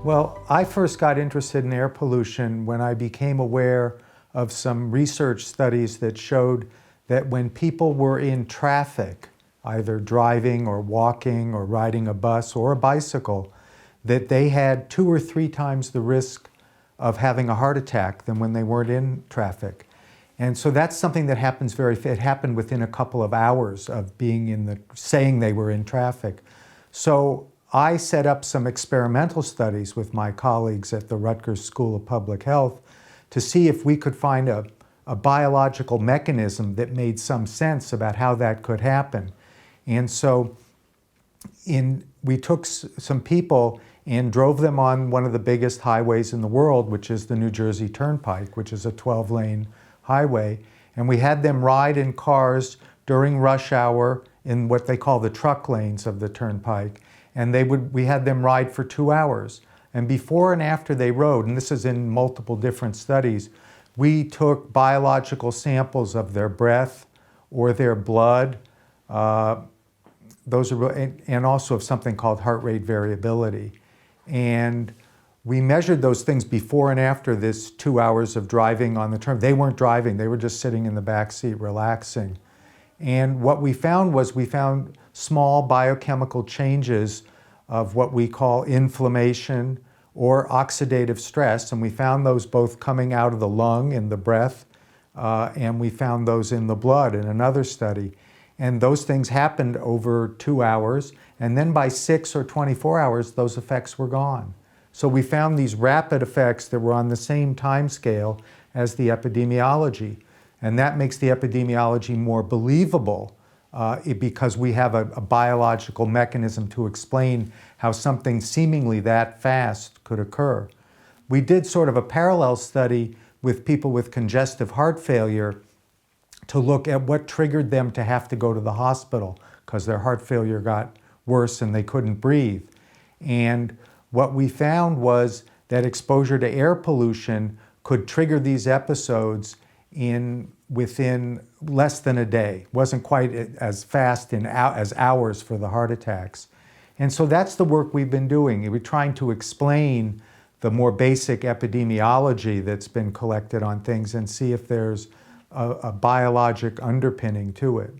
Well, I first got interested in air pollution when I became aware of some research studies that showed that when people were in traffic, either driving or walking or riding a bus or a bicycle, that they had 2 or 3 times the risk of having a heart attack than when they weren't in traffic. And so that's something that happens it happened within a couple of hours of being saying they were in traffic. So I set up some experimental studies with my colleagues at the Rutgers School of Public Health to see if we could find a biological mechanism that made some sense about how that could happen. And so we took some people and drove them on one of the biggest highways in the world, which is the New Jersey Turnpike, which is a 12-lane highway. And we had them ride in cars during rush hour in what they call the truck lanes of the Turnpike. And we had them ride for 2 hours. And before and after they rode, and this is in multiple different studies, we took biological samples of their breath or their blood, and also of something called heart rate variability. And we measured those things before and after this 2 hours of driving on the turn. They weren't driving, they were just sitting in the back seat relaxing. And what we found was small biochemical changes of what we call inflammation or oxidative stress, and we found those both coming out of the lung in the breath, and we found those in the blood in another study. And those things happened over 2 hours, and then by 6 or 24 hours, those effects were gone. So we found these rapid effects that were on the same time scale as the epidemiology. And that makes the epidemiology more believable because we have a biological mechanism to explain how something seemingly that fast could occur. We did sort of a parallel study with people with congestive heart failure to look at what triggered them to have to go to the hospital because their heart failure got worse and they couldn't breathe. And what we found was that exposure to air pollution could trigger these episodes within less than a day. Wasn't quite as fast as hours for the heart attacks. And so that's the work we've been doing. We're trying to explain the more basic epidemiology that's been collected on things and see if there's a biologic underpinning to it.